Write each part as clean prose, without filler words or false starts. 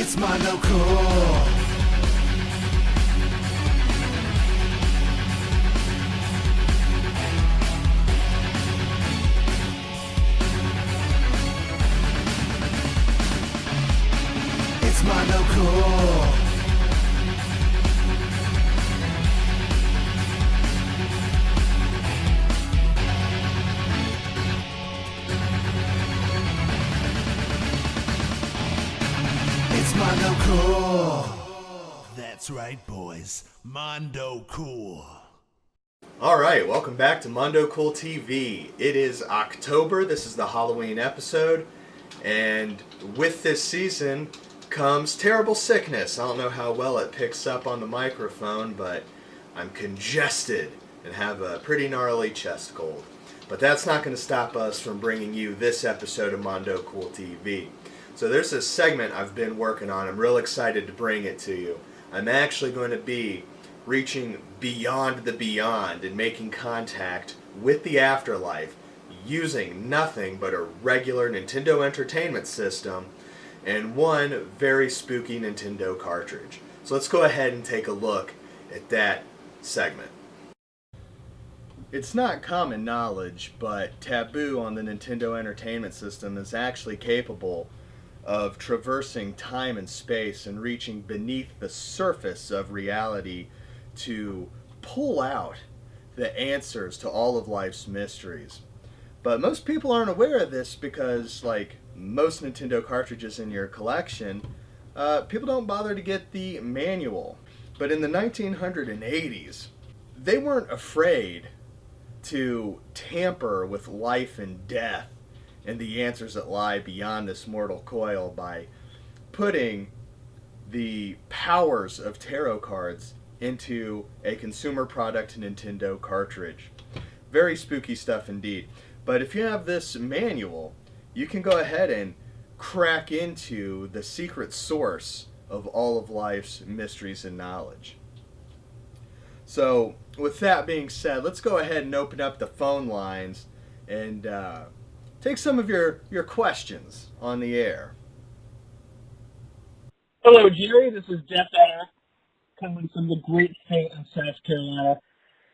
It's Mondo Cool. It's Mondo Cool. It's Mondo Cool. That's right, boys. Mondo Cool. Alright, welcome back to Mondo Cool TV. It is October, this is the Halloween episode, and with this season comes terrible sickness. I don't know how well it picks up on the microphone, but I'm congested and have a pretty gnarly chest cold. But that's not going to stop us from bringing you this episode of Mondo Cool TV. So there's a segment I've been working on. I'm real excited to bring it to you. I'm actually going to be reaching beyond the beyond and making contact with the afterlife using nothing but a regular Nintendo Entertainment System and one very spooky Nintendo cartridge. So let's go ahead and take a look at that segment. It's not common knowledge, but Taboo on the Nintendo Entertainment System is actually capable of traversing time and space and reaching beneath the surface of reality to pull out the answers to all of life's mysteries. But most people aren't aware of this because, like most Nintendo cartridges in your collection, people don't bother to get the manual. But in the 1980s, they weren't afraid to tamper with life and death and the answers that lie beyond this mortal coil by putting the powers of tarot cards into a consumer product Nintendo cartridge. Very spooky stuff indeed. But if you have this manual, you can go ahead and crack into the secret source of all of life's mysteries and knowledge. So with that being said, let's go ahead and open up the phone lines and take some of your questions on the air. Hello, Jerry. This is Jeff Adder, coming from the great state of South Carolina,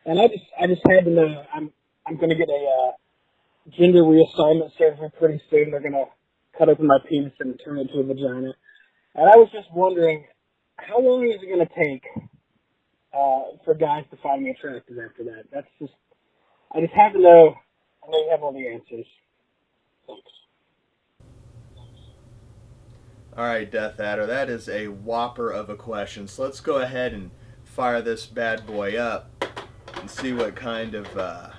and I just had to know I'm going to get a gender reassignment surgery pretty soon. They're going to cut open my penis and turn it into a vagina, and I was just wondering, how long is it going to take for guys to find me attractive after that? I just have to know. I know you have all the answers. Thanks. Alright, Death Adder, that is a whopper of a question. So let's go ahead and fire this bad boy up and see what kind of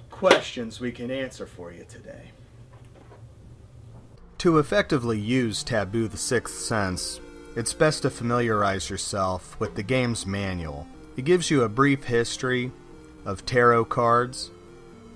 questions we can answer for you today. To effectively use Taboo the Sixth Sense, it's best to familiarize yourself with the game's manual. It gives you a brief history of tarot cards,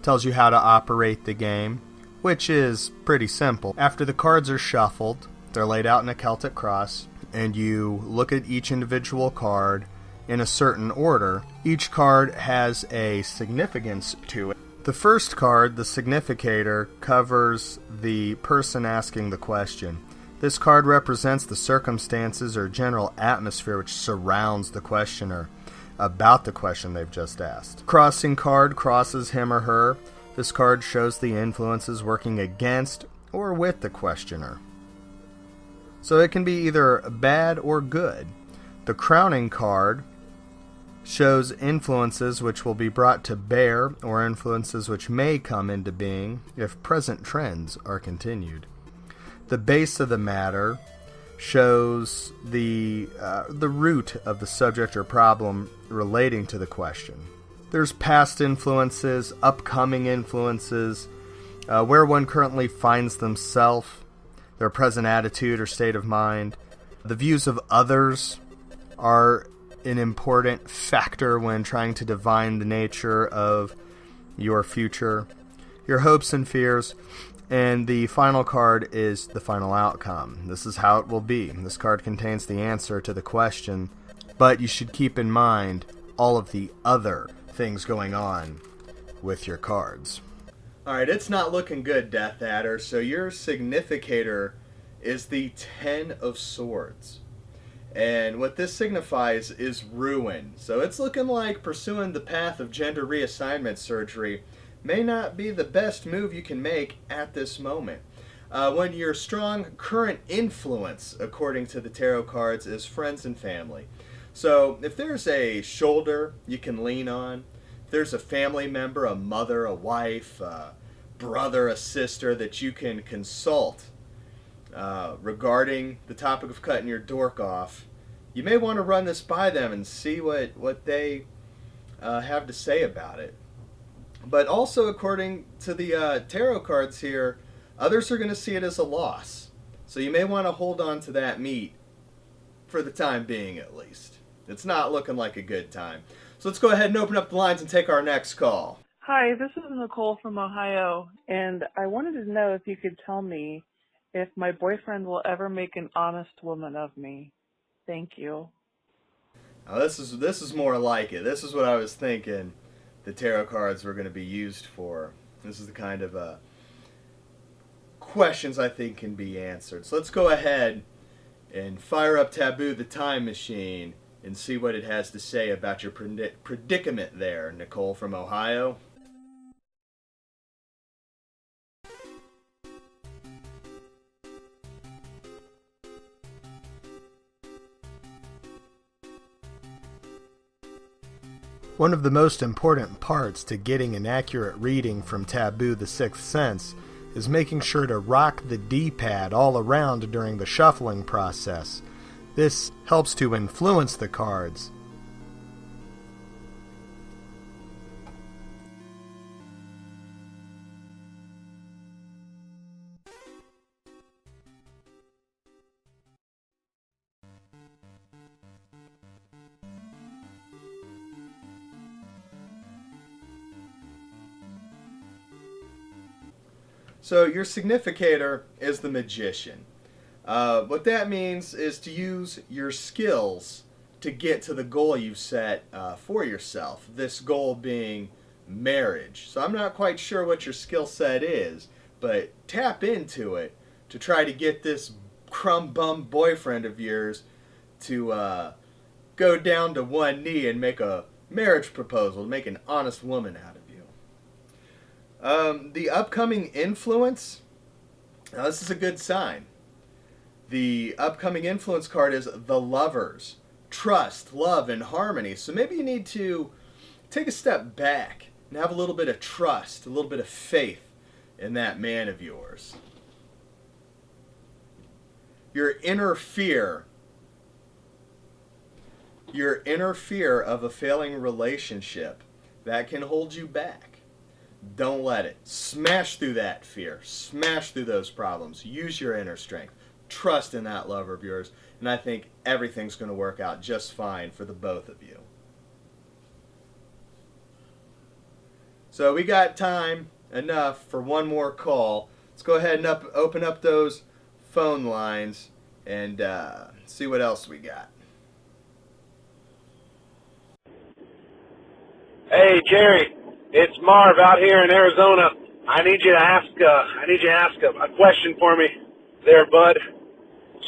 tells you how to operate the game, which is pretty simple. After the cards are shuffled, they're laid out in a Celtic cross, and you look at each individual card in a certain order. Each card has a significance to it. The first card, the significator, covers the person asking the question. This card represents the circumstances or general atmosphere which surrounds the questioner about the question they've just asked. Crossing card crosses him or her. This card shows the influences working against or with the questioner. So it can be either bad or good. The crowning card shows influences which will be brought to bear or influences which may come into being if present trends are continued. The base of the matter shows the root of the subject or problem relating to the question. There's past influences, upcoming influences, where one currently finds themselves, their present attitude or state of mind. The views of others are an important factor when trying to divine the nature of your future, your hopes and fears. And the final card is the final outcome. This is how it will be. This card contains the answer to the question, but you should keep in mind all of the other things going on with your cards. Alright, it's not looking good, Death Adder, so your significator is the Ten of Swords. And what this signifies is ruin. So it's looking like pursuing the path of gender reassignment surgery may not be the best move you can make at this moment. When your strong current influence, according to the tarot cards, is friends and family. So if there's a shoulder you can lean on, if there's a family member, a mother, a wife, a brother, a sister that you can consult regarding the topic of cutting your dork off, you may want to run this by them and see what they have to say about it. But also, according to the tarot cards here, others are going to see it as a loss. So you may want to hold on to that meat for the time being, at least. It's not looking like a good time. So let's go ahead and open up the lines and take our next call. Hi, this is Nicole from Ohio, and I wanted to know if you could tell me if my boyfriend will ever make an honest woman of me. Thank you. Now this is more like it. This is what I was thinking the tarot cards were going to be used for. This is the kind of questions I think can be answered. So let's go ahead and fire up Taboo the Time Machine and see what it has to say about your predicament there, Nicole from Ohio. One of the most important parts to getting an accurate reading from Taboo the Sixth Sense is making sure to rock the D-pad all around during the shuffling process. This helps to influence the cards. So your significator is the Magician. What that means is to use your skills to get to the goal you've set for yourself. This goal being marriage. So I'm not quite sure what your skill set is, but tap into it to try to get this crumb bum boyfriend of yours to go down to one knee and make a marriage proposal, make an honest woman out of you. The upcoming influence, now this is a good sign. The upcoming influence card is the Lovers. Trust, love, and harmony. So maybe you need to take a step back and have a little bit of trust, a little bit of faith in that man of yours. Your inner fear of a failing relationship, that can hold you back. Don't let it. Smash through that fear. Smash through those problems. Use your inner strength. Trust in that lover of yours. And I think everything's going to work out just fine for the both of you. So we got time enough for one more call. Let's go ahead and open up those phone lines and see what else we got. Hey, Jerry. It's Marv out here in Arizona. I need you to ask a question for me there, bud.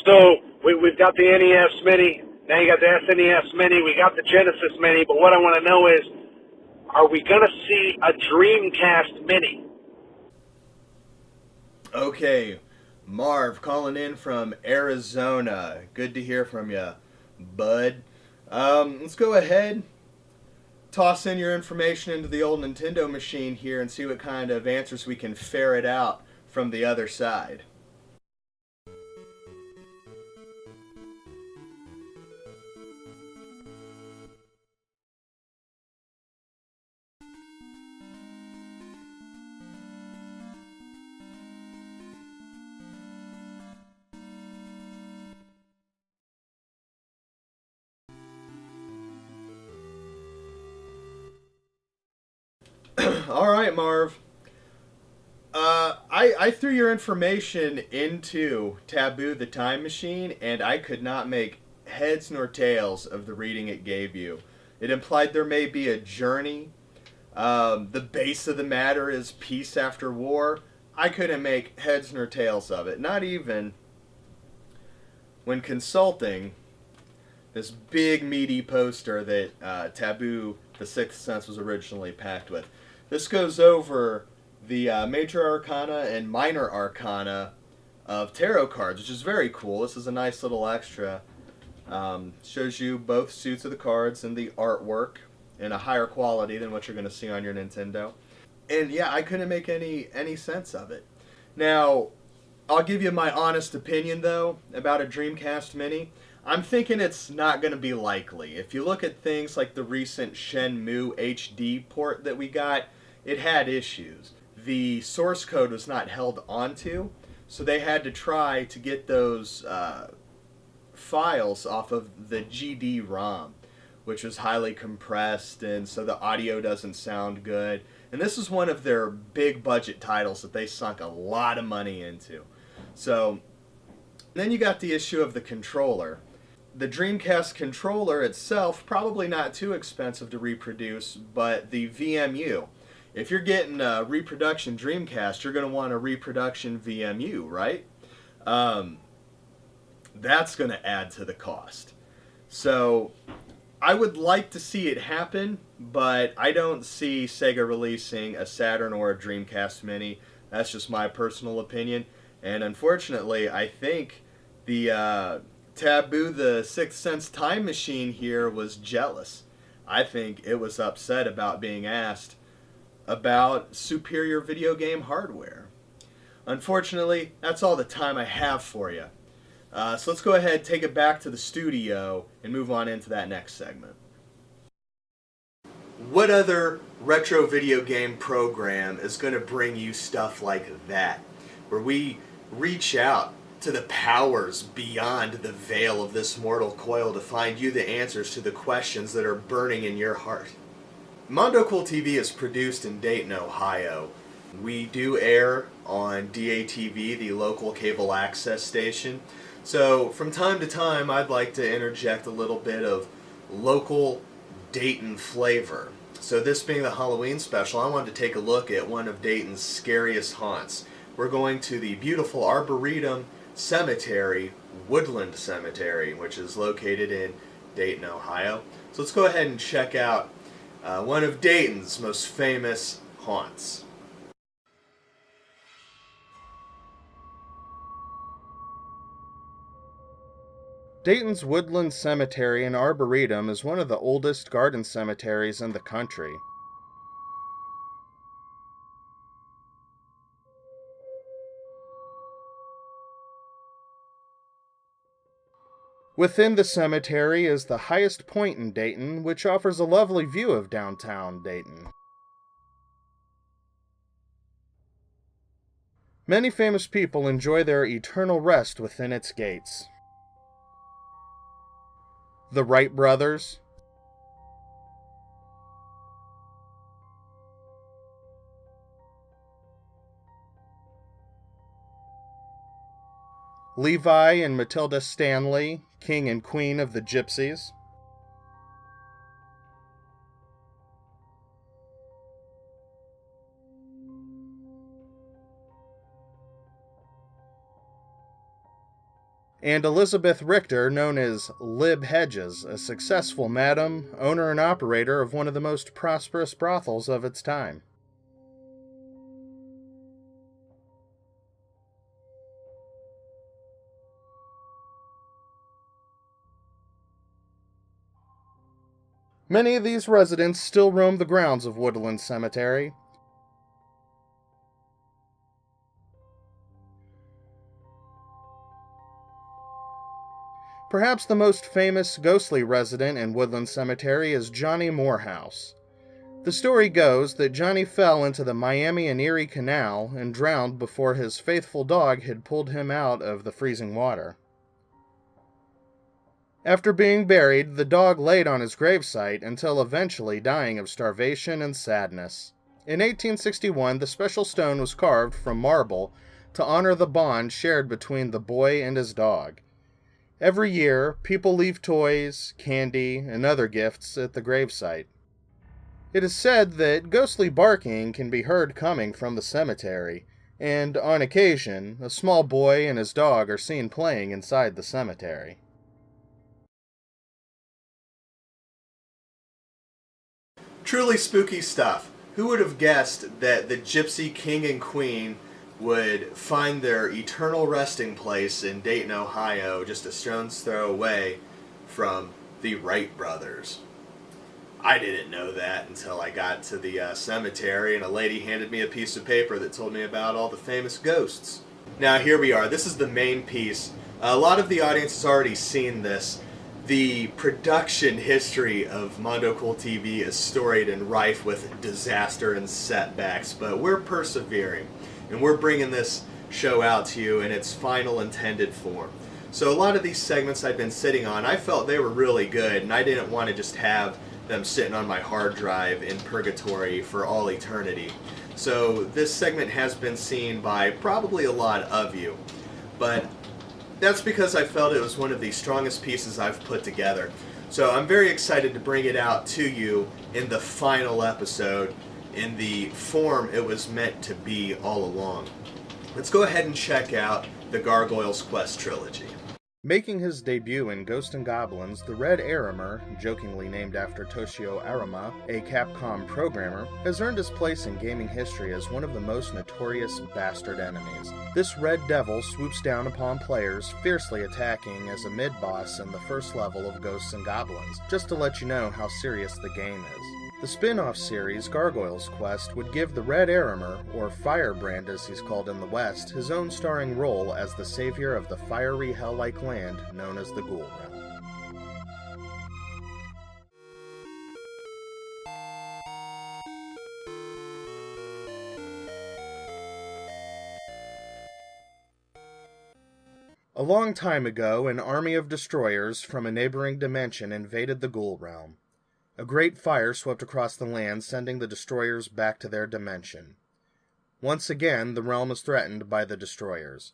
So we've got the NES Mini. Now you got the SNES Mini. We got the Genesis Mini. But what I want to know is, are we going to see a Dreamcast Mini? Okay, Marv calling in from Arizona. Good to hear from you, bud. Let's go ahead. Toss in your information into the old Nintendo machine here and see what kind of answers we can ferret out from the other side. All right, Marv. I threw your information into Taboo the Time Machine, and I could not make heads nor tails of the reading it gave you. It implied there may be a journey. The base of the matter is peace after war. I couldn't make heads nor tails of it. Not even when consulting this big meaty poster that Taboo, The Sixth Sense was originally packed with. This goes over the major arcana and minor arcana of tarot cards, which is very cool. This is a nice little extra. Shows you both suits of the cards and the artwork in a higher quality than what you're going to see on your Nintendo. And yeah, I couldn't make any sense of it. Now, I'll give you my honest opinion, though, about a Dreamcast Mini. I'm thinking it's not going to be likely. If you look at things like the recent Shenmue HD port that we got, it had issues. The source code was not held onto, so they had to try to get those files off of the GD-ROM, which was highly compressed, and so the audio doesn't sound good. And this is one of their big budget titles that they sunk a lot of money into. So then you got the issue of the controller. The Dreamcast controller itself, probably not too expensive to reproduce, but the VMU. If you're getting a reproduction Dreamcast, you're going to want a reproduction VMU, right? That's going to add to the cost. So I would like to see it happen, but I don't see Sega releasing a Saturn or a Dreamcast Mini. That's just my personal opinion. And unfortunately, I think the Taboo, the Sixth Sense Time Machine here was jealous. I think it was upset about being asked about superior video game hardware. Unfortunately, that's all the time I have for you. So let's go ahead, take it back to the studio, and move on into that next segment. What other retro video game program is going to bring you stuff like that, where we reach out to the powers beyond the veil of this mortal coil to find you the answers to the questions that are burning in your heart? Mondo Cool TV is produced in Dayton, Ohio. We do air on DATV, the local cable access station. So from time to time, I'd like to interject a little bit of local Dayton flavor. So this being the Halloween special, I wanted to take a look at one of Dayton's scariest haunts. We're going to the beautiful Arboretum Cemetery, Woodland Cemetery, which is located in Dayton, Ohio. So let's go ahead and check out one of Dayton's most famous haunts. Dayton's Woodland Cemetery and Arboretum is one of the oldest garden cemeteries in the country. Within the cemetery is the highest point in Dayton, which offers a lovely view of downtown Dayton. Many famous people enjoy their eternal rest within its gates. The Wright brothers, Levi and Matilda Stanley, King and Queen of the Gypsies, and Elizabeth Richter, known as Lib Hedges, a successful madam, owner and operator of one of the most prosperous brothels of its time. Many of these residents still roam the grounds of Woodland Cemetery. Perhaps the most famous ghostly resident in Woodland Cemetery is Johnny Morehouse. The story goes that Johnny fell into the Miami and Erie Canal and drowned before his faithful dog had pulled him out of the freezing water. After being buried, the dog laid on his gravesite until eventually dying of starvation and sadness. In 1861, the special stone was carved from marble to honor the bond shared between the boy and his dog. Every year, people leave toys, candy, and other gifts at the gravesite. It is said that ghostly barking can be heard coming from the cemetery, and on occasion, a small boy and his dog are seen playing inside the cemetery. Truly spooky stuff. Who would have guessed that the Gypsy King and Queen would find their eternal resting place in Dayton, Ohio, just a stone's throw away from the Wright brothers? I didn't know that until I got to the cemetery and a lady handed me a piece of paper that told me about all the famous ghosts. Now here we are. This is the main piece. A lot of the audience has already seen this. The production history of Mondo Cool TV is storied and rife with disaster and setbacks, but we're persevering, and we're bringing this show out to you in its final intended form. So a lot of these segments I've been sitting on, I felt they were really good, and I didn't want to just have them sitting on my hard drive in purgatory for all eternity. So this segment has been seen by probably a lot of you, but that's because I felt it was one of the strongest pieces I've put together. So I'm very excited to bring it out to you in the final episode, in the form it was meant to be all along. Let's go ahead and check out the Gargoyle's Quest trilogy. Making his debut in Ghosts and Goblins, the Red Arimer, jokingly named after Toshio Arima, a Capcom programmer, has earned his place in gaming history as one of the most notorious bastard enemies. This Red Devil swoops down upon players, fiercely attacking as a mid-boss in the first level of Ghosts and Goblins, just to let you know how serious the game is. The spin-off series, Gargoyle's Quest, would give the Red Arimer, or Firebrand as he's called in the West, his own starring role as the savior of the fiery hell-like land known as the Ghoul Realm. A long time ago, an army of destroyers from a neighboring dimension invaded the Ghoul Realm. A great fire swept across the land, sending the destroyers back to their dimension. Once again, the realm is threatened by the destroyers.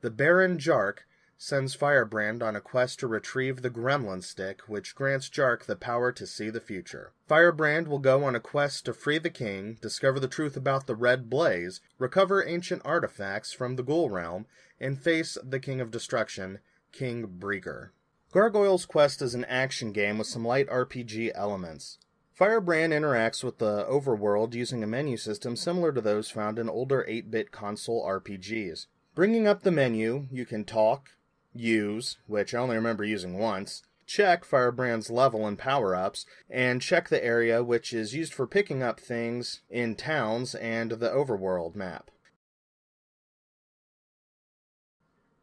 The Baron Jark sends Firebrand on a quest to retrieve the Gremlin Stick, which grants Jark the power to see the future. Firebrand will go on a quest to free the king, discover the truth about the Red Blaze, recover ancient artifacts from the Ghoul Realm, and face the King of Destruction, King Breaker. Gargoyle's Quest is an action game with some light RPG elements. Firebrand interacts with the overworld using a menu system similar to those found in older 8-bit console RPGs. Bringing up the menu, you can talk, use, which I only remember using once, check Firebrand's level and power-ups, and check the area, which is used for picking up things in towns and the overworld map.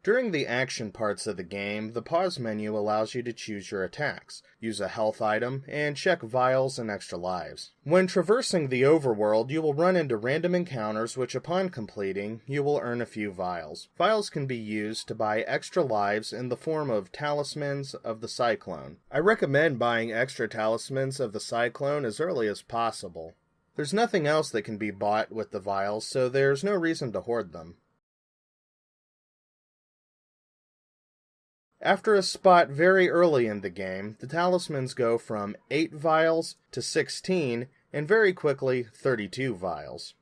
During the action parts of the game, the pause menu allows you to choose your attacks, use a health item, and check vials and extra lives. When traversing the overworld, you will run into random encounters which, upon completing, you will earn a few vials. Vials can be used to buy extra lives in the form of talismans of the Cyclone. I recommend buying extra talismans of the Cyclone as early as possible. There's nothing else that can be bought with the vials, so there's no reason to hoard them. After a spot very early in the game, the talismans go from 8 vials to 16, and very quickly 32 vials.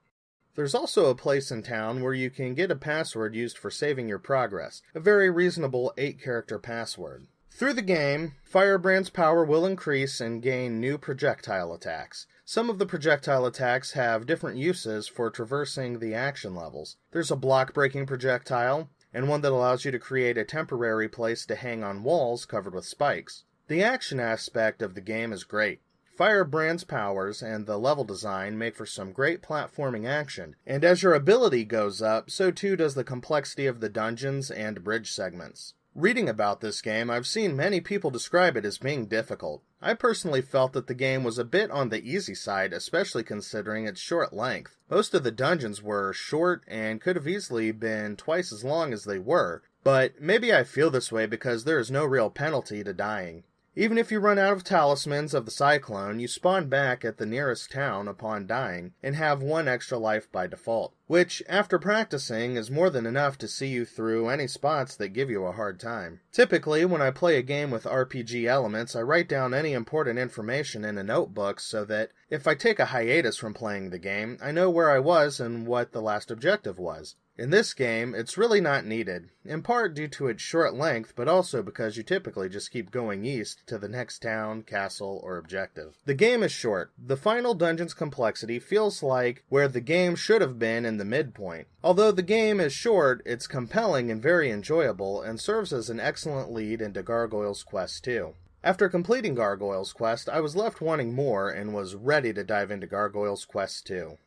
There's also a place in town where you can get a password used for saving your progress, a very reasonable 8-character password. Through the game, Firebrand's power will increase and gain new projectile attacks. Some of the projectile attacks have different uses for traversing the action levels. There's a block-breaking projectile, and one that allows you to create a temporary place to hang on walls covered with spikes. The action aspect of the game is great. Firebrand's powers and the level design make for some great platforming action, and as your ability goes up, so too does the complexity of the dungeons and bridge segments. Reading about this game, I've seen many people describe it as being difficult. I personally felt that the game was a bit on the easy side, especially considering its short length. Most of the dungeons were short and could have easily been twice as long as they were, but maybe I feel this way because there is no real penalty to dying. Even if you run out of talismans of the Cyclone, you spawn back at the nearest town upon dying, and have 1 extra life by default. which, after practicing, is more than enough to see you through any spots that give you a hard time. Typically, when I play a game with RPG elements, I write down any important information in a notebook so that if I take a hiatus from playing the game, I know where I was and what the last objective was. In this game, it's really not needed, in part due to its short length, but also because you typically just keep going east to the next town, castle, or objective. The game is short. The final dungeon's complexity feels like where the game should have been in the midpoint. Although the game is short, it's compelling and very enjoyable, and serves as an excellent lead into Gargoyle's Quest 2. After completing Gargoyle's Quest, I was left wanting more and was ready to dive into Gargoyle's Quest 2.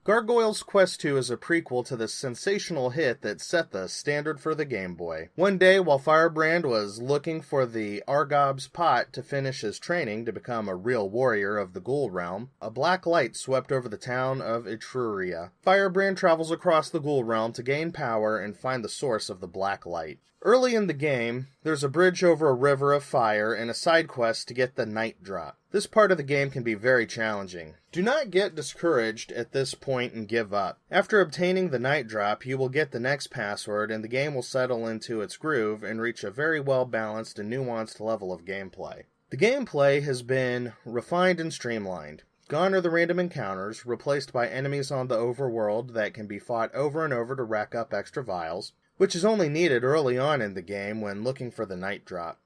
Gargoyle's Quest 2 is a prequel to the sensational hit that set the standard for the Game Boy. One day, while Firebrand was looking for the Argob's pot to finish his training to become a real warrior of the Ghoul Realm, a black light swept over the town of Etruria. Firebrand travels across the Ghoul Realm to gain power and find the source of the black light. Early in the game, there's a bridge over a river of fire and a side quest to get the Night Drop. This part of the game can be very challenging. Do not get discouraged at this point and give up. After obtaining the Night Drop, you will get the next password and the game will settle into its groove and reach a very well balanced and nuanced level of gameplay. The gameplay has been refined and streamlined. Gone are the random encounters, replaced by enemies on the overworld that can be fought over and over to rack up extra vials, which is only needed early on in the game when looking for the Night Drop.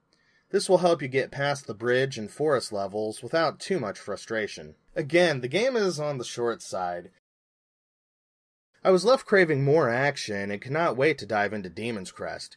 This will help you get past the bridge and forest levels without too much frustration. Again, the game is on the short side. I was left craving more action and cannot wait to dive into Demon's Crest.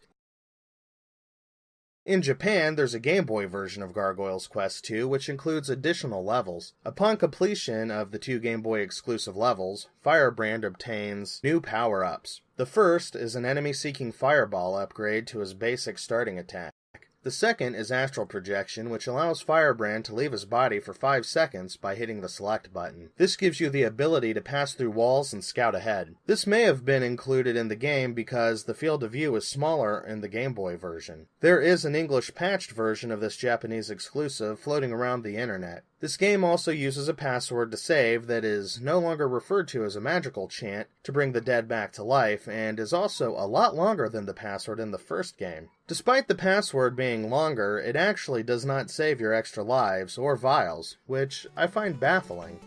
In Japan, there's a Game Boy version of Gargoyle's Quest 2, which includes additional levels. Upon completion of the 2 Game Boy exclusive levels, Firebrand obtains new power-ups. The first is an enemy-seeking fireball upgrade to his basic starting attack. The second is Astral Projection, which allows Firebrand to leave his body for 5 seconds by hitting the select button. This gives you the ability to pass through walls and scout ahead. This may have been included in the game because the field of view is smaller in the Game Boy version. There is an English patched version of this Japanese exclusive floating around the internet. This game also uses a password to save that is no longer referred to as a magical chant to bring the dead back to life, and is also a lot longer than the password in the first game. Despite the password being longer, it actually does not save your extra lives or vials, which I find baffling.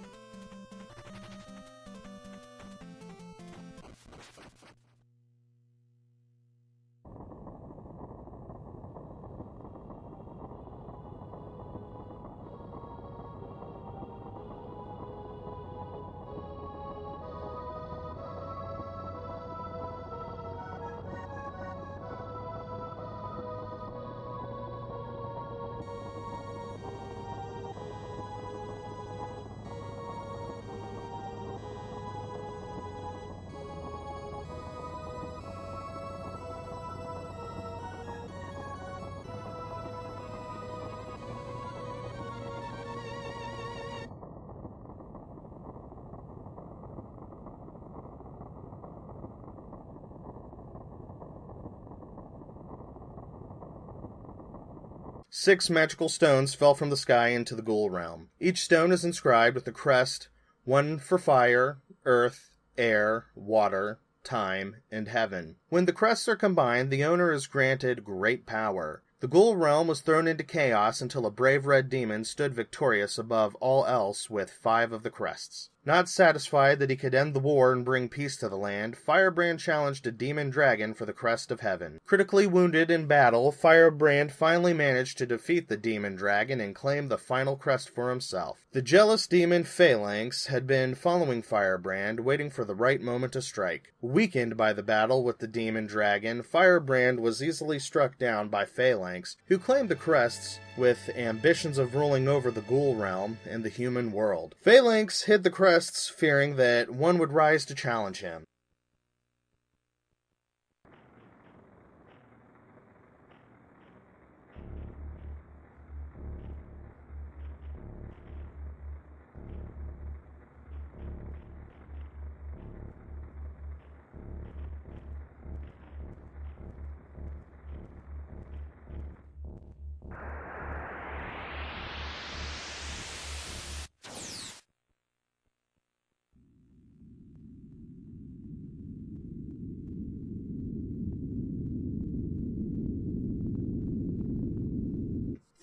Six magical stones fell from the sky into the Ghoul Realm. Each stone is inscribed with a crest, one for fire, earth, air, water, time, and heaven. When the crests are combined, the owner is granted great power. The Ghoul Realm was thrown into chaos until a brave red demon stood victorious above all else with 5 of the crests. Not satisfied that he could end the war and bring peace to the land, Firebrand challenged a demon dragon for the crest of heaven. Critically wounded in battle, Firebrand finally managed to defeat the demon dragon and claim the final crest for himself. The jealous demon Phalanx had been following Firebrand, waiting for the right moment to strike. Weakened by the battle with the demon dragon, Firebrand was easily struck down by Phalanx, who claimed the crests with ambitions of ruling over the Ghoul Realm and the human world. Phalanx hid the crests, fearing that one would rise to challenge him.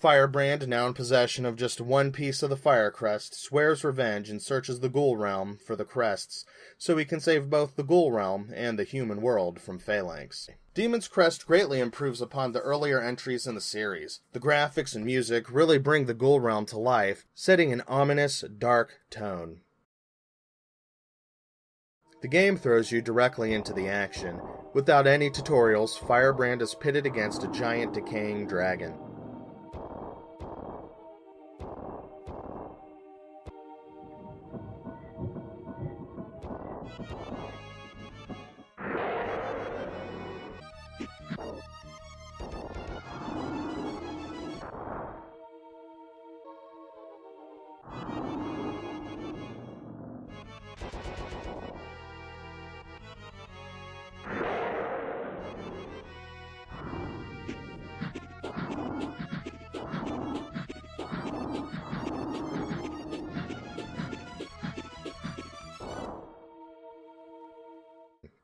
Firebrand, now in possession of just one piece of the fire crest, swears revenge and searches the ghoul realm for the crests, so he can save both the ghoul realm and the human world from phalanx. Demon's Crest greatly improves upon the earlier entries in the series. The graphics and music really bring the ghoul realm to life, setting an ominous, dark tone. The game throws you directly into the action. Without any tutorials, Firebrand is pitted against a giant decaying dragon.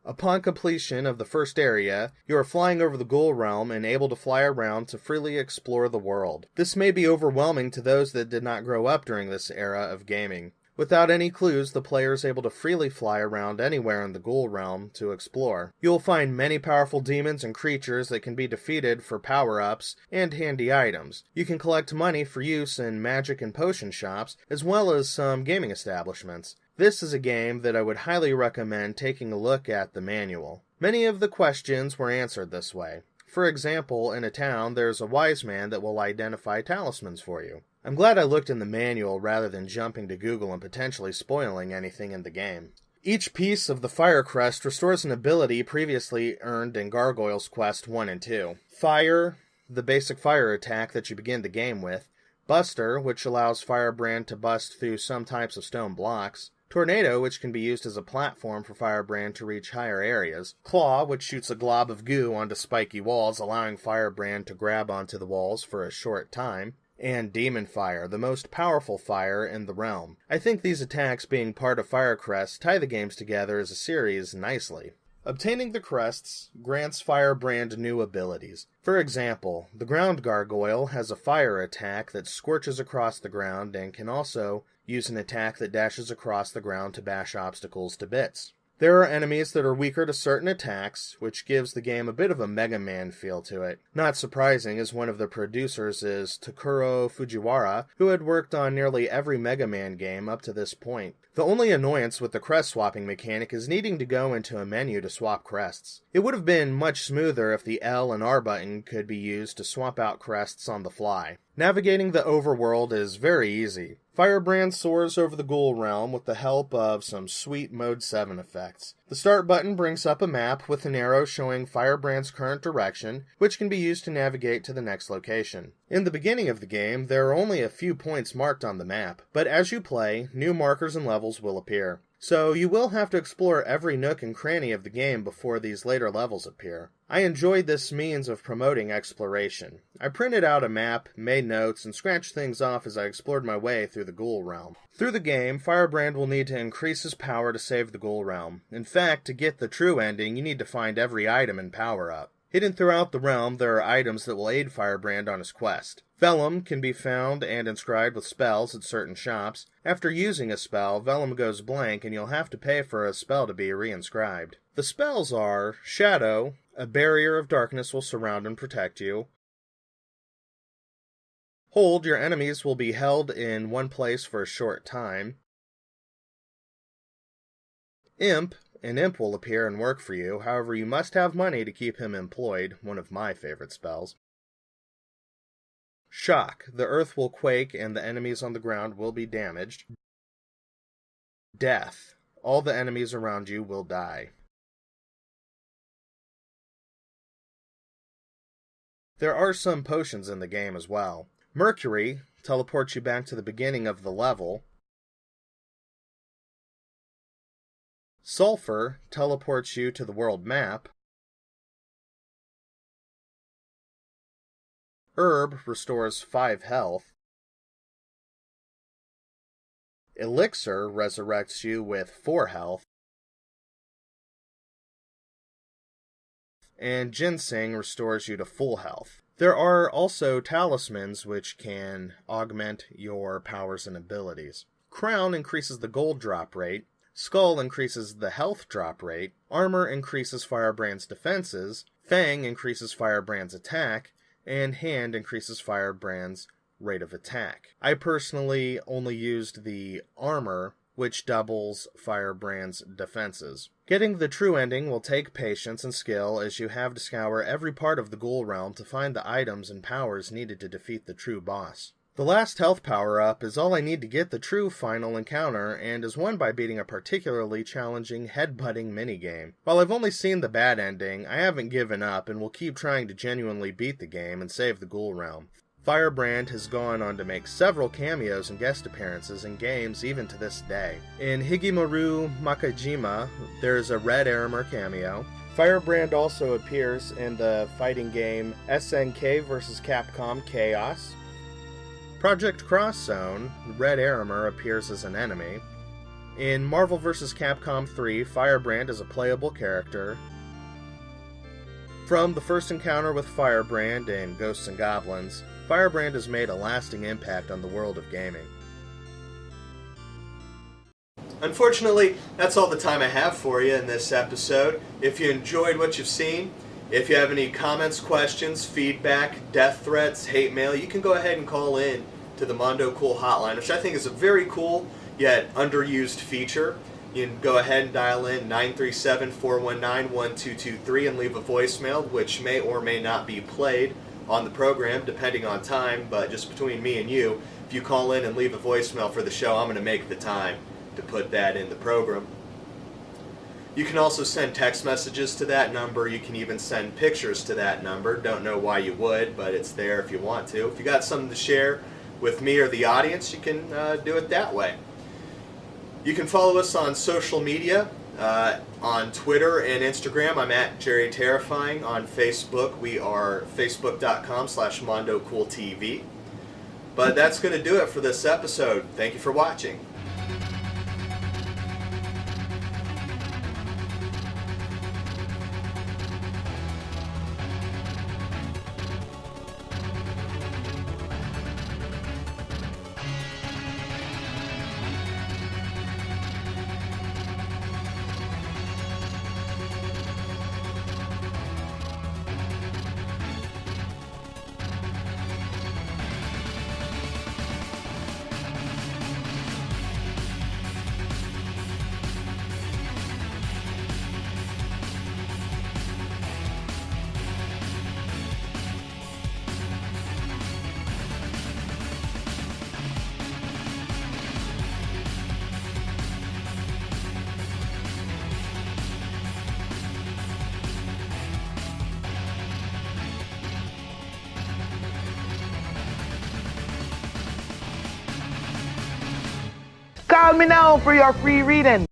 Upon completion of the first area, you are flying over the ghoul realm and able to fly around to freely explore the world. This may be overwhelming to those that did not grow up during this era of gaming. Without any clues, the player is able to freely fly around anywhere in the ghoul realm to explore. You will find many powerful demons and creatures that can be defeated for power-ups and handy items. You can collect money for use in magic and potion shops, as well as some gaming establishments. This is a game that I would highly recommend taking a look at the manual. Many of the questions were answered this way. For example, in a town, there's a wise man that will identify talismans for you. I'm glad I looked in the manual rather than jumping to Google and potentially spoiling anything in the game. Each piece of the Fire Crest restores an ability previously earned in Gargoyle's Quest 1 and 2. Fire, the basic fire attack that you begin the game with. Buster, which allows Firebrand to bust through some types of stone blocks. Tornado, which can be used as a platform for Firebrand to reach higher areas. Claw, which shoots a glob of goo onto spiky walls, allowing Firebrand to grab onto the walls for a short time. And Demon Fire, the most powerful fire in the realm. I think these attacks being part of Fire Crest tie the games together as a series nicely. Obtaining the crests grants Firebrand new abilities. For example, the Ground Gargoyle has a fire attack that scorches across the ground and can also use an attack that dashes across the ground to bash obstacles to bits. There are enemies that are weaker to certain attacks, which gives the game a bit of a Mega Man feel to it. Not surprising, as one of the producers is Takuro Fujiwara, who had worked on nearly every Mega Man game up to this point. The only annoyance with the crest swapping mechanic is needing to go into a menu to swap crests. It would have been much smoother if the L and R button could be used to swap out crests on the fly. Navigating the overworld is very easy. Firebrand soars over the ghoul realm with the help of some sweet Mode 7 effects. The start button brings up a map with an arrow showing Firebrand's current direction, which can be used to navigate to the next location. In the beginning of the game, there are only a few points marked on the map, but as you play, new markers and levels will appear. So you will have to explore every nook and cranny of the game before these later levels appear. I enjoyed this means of promoting exploration. I printed out a map, made notes, and scratched things off as I explored my way through the ghoul realm. Through the game, Firebrand will need to increase his power to save the ghoul realm. In fact, to get the true ending, you need to find every item and power-up. Hidden throughout the realm, there are items that will aid Firebrand on his quest. Vellum can be found and inscribed with spells at certain shops. After using a spell, Vellum goes blank and you'll have to pay for a spell to be reinscribed. The spells are Shadow, a barrier of darkness will surround and protect you. Hold, your enemies will be held in one place for a short time. Imp, an imp will appear and work for you, however you must have money to keep him employed, one of my favorite spells. Shock, the earth will quake and the enemies on the ground will be damaged. Death, all the enemies around you will die. There are some potions in the game as well. Mercury teleports you back to the beginning of the level. Sulfur teleports you to the world map. Herb restores 5 health. Elixir resurrects you with 4 health. And Ginseng restores you to full health. There are also talismans which can augment your powers and abilities. Crown increases the gold drop rate, Skull increases the health drop rate, Armor increases Firebrand's defenses, Fang increases Firebrand's attack, and Hand increases Firebrand's rate of attack. I personally only used the Armor, which doubles Firebrand's defenses. Getting the true ending will take patience and skill, as you have to scour every part of the Ghoul Realm to find the items and powers needed to defeat the true boss. The last health power-up is all I need to get the true final encounter, and is won by beating a particularly challenging head-butting minigame. While I've only seen the bad ending, I haven't given up and will keep trying to genuinely beat the game and save the Ghoul Realm. Firebrand has gone on to make several cameos and guest appearances in games even to this day. In Higemaru Makajima, there's a Red Aramer cameo. Firebrand also appears in the fighting game SNK vs. Capcom Chaos. Project Cross Zone, Red Aramer appears as an enemy. In Marvel vs. Capcom 3, Firebrand is a playable character. From the first encounter with Firebrand in Ghosts and Goblins, Firebrand has made a lasting impact on the world of gaming. Unfortunately, that's all the time I have for you in this episode. If you enjoyed what you've seen, if you have any comments, questions, feedback, death threats, hate mail, you can go ahead and call in to the Mondo Cool hotline, which I think is a very cool yet underused feature. You can go ahead and dial in 937-419-1223 and leave a voicemail, which may or may not be played on the program, depending on time, but just between me and you, if you call in and leave a voicemail for the show, I'm going to make the time to put that in the program. You can also send text messages to that number. You can even send pictures to that number. Don't know why you would, but it's there if you want to. If you got something to share with me or the audience, you can do it that way. You can follow us on social media. On Twitter and Instagram, I'm at JerryTerrifying. On Facebook, we are facebook.com/MondoCoolTV. But that's going to do it for this episode. Thank you for watching. Call me now for your free reading.